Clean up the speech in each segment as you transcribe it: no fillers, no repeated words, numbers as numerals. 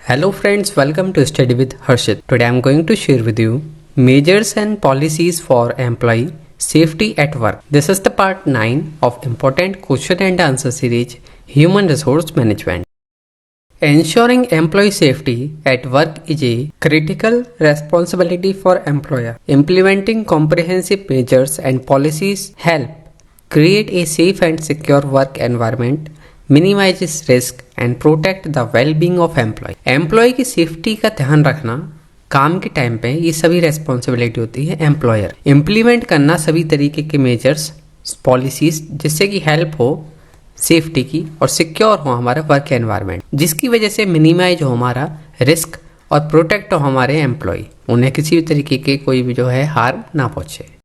Hello friends, welcome to Study with Harshit. Today I am going to share with you measures and policies for employee safety at work. This is the part 9 of important question and answer series Human Resource Management. Ensuring employee safety at work is a critical responsibility for employer. Implementing comprehensive measures and policies help create a safe and secure work environment, minimizes risk and protect the well-being of employee. Employ की safety का ध्यान रखना काम के time पे ये सभी responsibility होती है एम्प्लॉयर। इम्प्लीमेंट करना सभी तरीके के मेजर्स पॉलिसीज जिससे कि हेल्प हो सेफ्टी की और सिक्योर हो हमारा वर्क एनवायरनमेंट, जिसकी वजह से मिनिमाइज हो हमारा रिस्क और प्रोटेक्ट हो हमारे एम्प्लॉय, उन्हें किसी भी तरीके के कोई भी जो है हार्म ना पहुंचे।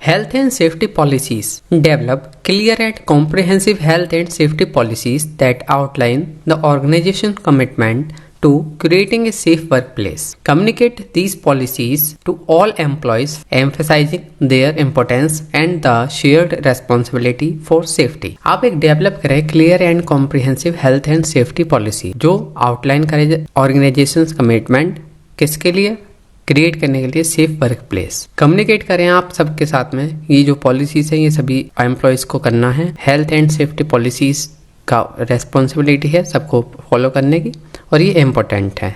Health and safety policies. Develop clear and comprehensive health and safety policies that outline the organization's commitment to creating a safe workplace. Communicate these policies to all employees, emphasizing their importance and the shared responsibility for safety. आप एक develop करें clear and comprehensive health and safety policy जो outline करे organization's commitment किसके लिए, create करने के लिए सेफ वर्क प्लेस। कम्युनिकेट करें आप सबके साथ में ये जो पॉलिसीज है ये सभी एम्प्लॉयज को करना है। हेल्थ एंड सेफ्टी पॉलिसीज का रेस्पॉन्सिबिलिटी है सबको फॉलो करने की और ये इम्पोर्टेंट है।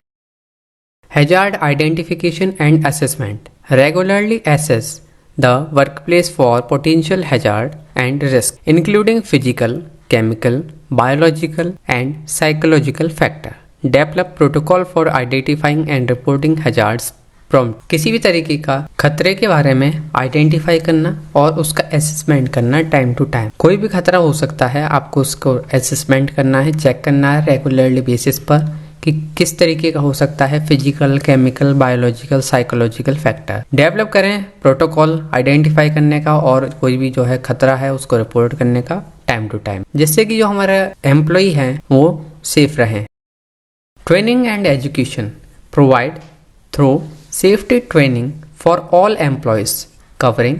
Hazard identification and assessment. Regularly assess the work place for potential hazard and risk including physical, chemical, biological and psychological factor. Develop protocol for identifying and reporting hazards. Prompt. किसी भी तरीके का खतरे के बारे में आइडेंटिफाई करना और उसका असेसमेंट करना टाइम टू टाइम. कोई भी खतरा हो सकता है, आपको उसको असेसमेंट करना है, चेक करना है रेगुलरली बेसिस पर कि किस तरीके का हो सकता है physical, chemical, biological, psychological factor. Develop करें प्रोटोकॉल आइडेंटिफाई करने का और कोई भी जो है खतरा है उसको रिपोर्ट करने का टाइम टू टाइम, जिससे कि जो हमारे एम्प्लॉय हैं वो सेफ रहें. Training and education. Provide through safety training for all employees covering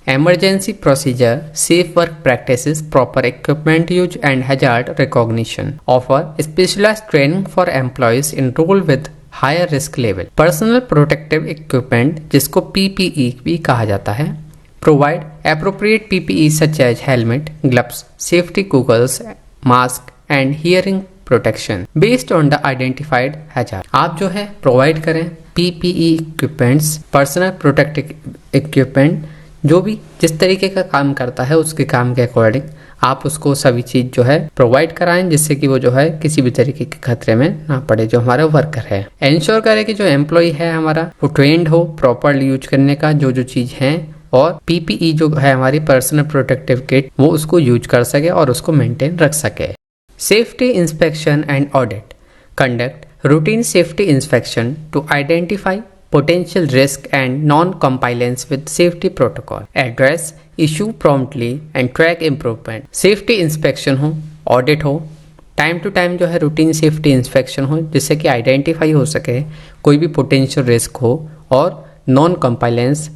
emergency procedure, safe work practices, proper equipment use and hazard recognition. Offer specialized training for employees enrolled with higher risk level. Personal protective equipment जिसको PPE भी कहा जाता है. Provide appropriate PPE such as helmet, gloves, safety goggles, mask and hearing protection based on the identified hazard. आप जो है provide करें PPE equipments, personal protective equipment, जो भी जिस तरीके का काम करता है उसके काम के अकॉर्डिंग आप उसको सभी चीज़ जो है प्रोवाइड कराएं, जिससे कि वो जो है किसी भी तरीके के खतरे में ना पड़े जो हमारा वर्कर है. इंश्योर करें कि जो एम्प्लॉय है हमारा वो ट्रेंड हो प्रॉपरली यूज करने का जो जो चीज़ है, और PPE जो है हमारी पर्सनल प्रोटेक्टिव किट वो उसको यूज कर सके और उसको मेंटेन रख सके. Safety inspection and audit. Conduct routine safety inspection to identify potential risk and non-compliance with safety protocol. Address issue promptly and track improvement. Safety inspection हो, audit हो, टाइम टू टाइम जो है रूटीन सेफ्टी इंस्पेक्शन हो, जिससे कि identify हो सके कोई भी पोटेंशियल रिस्क हो और नॉन कंप्लायंस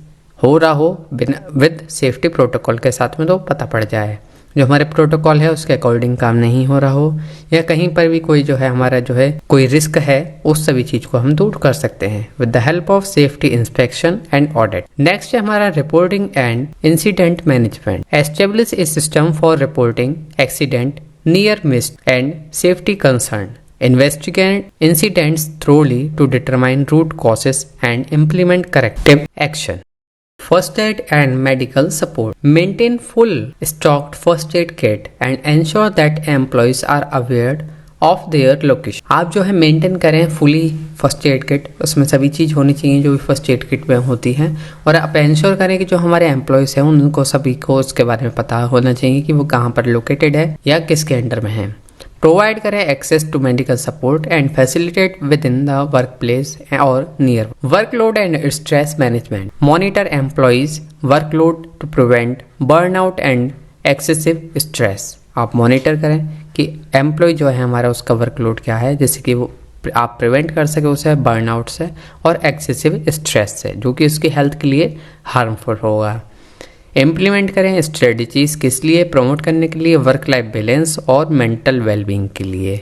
हो रहा हो विद सेफ्टी प्रोटोकॉल के साथ में तो पता पड़ जाए. जो हमारे प्रोटोकॉल है उसके अकॉर्डिंग काम नहीं हो रहा हो या कहीं पर भी कोई जो है हमारा जो है कोई रिस्क है, उस सभी चीज को हम दूर कर सकते हैं with the help of safety inspection and audit. Next है हमारा reporting and incident management. Establish A system for reporting accident, near miss and safety concern. Investigate incidents thoroughly to determine root causes and implement corrective action. First aid and medical support. Maintain full stocked first aid kit and ensure that employees are aware of their location. आप जो है maintain करें fully first aid kit, उसमें सभी चीज़ होनी चाहिए जो भी फर्स्ट एड किट में होती है, और आप इंश्योर करें कि जो हमारे एम्प्लॉयज़ हैं उनको सभी को उसके बारे में पता होना चाहिए कि वो कहाँ पर लोकेटेड है या किसके अंडर में है. प्रोवाइड करें access to medical support and facilitate within the workplace और near. Workload and stress management. Monitor employees workload to prevent burnout and excessive stress. आप मॉनिटर करें कि एम्प्लॉय जो है हमारा उसका वर्कलोड क्या है, जैसे कि वो आप प्रिवेंट कर सके उसे बर्नआउट से और एक्सेसिव स्ट्रेस से, जो कि उसकी हेल्थ के लिए हार्मफुल होगा. इम्प्लीमेंट करें स्ट्रेटजीज किस लिए, प्रमोट करने के लिए वर्क लाइफ बैलेंस और मेंटल वेलबींग के लिए.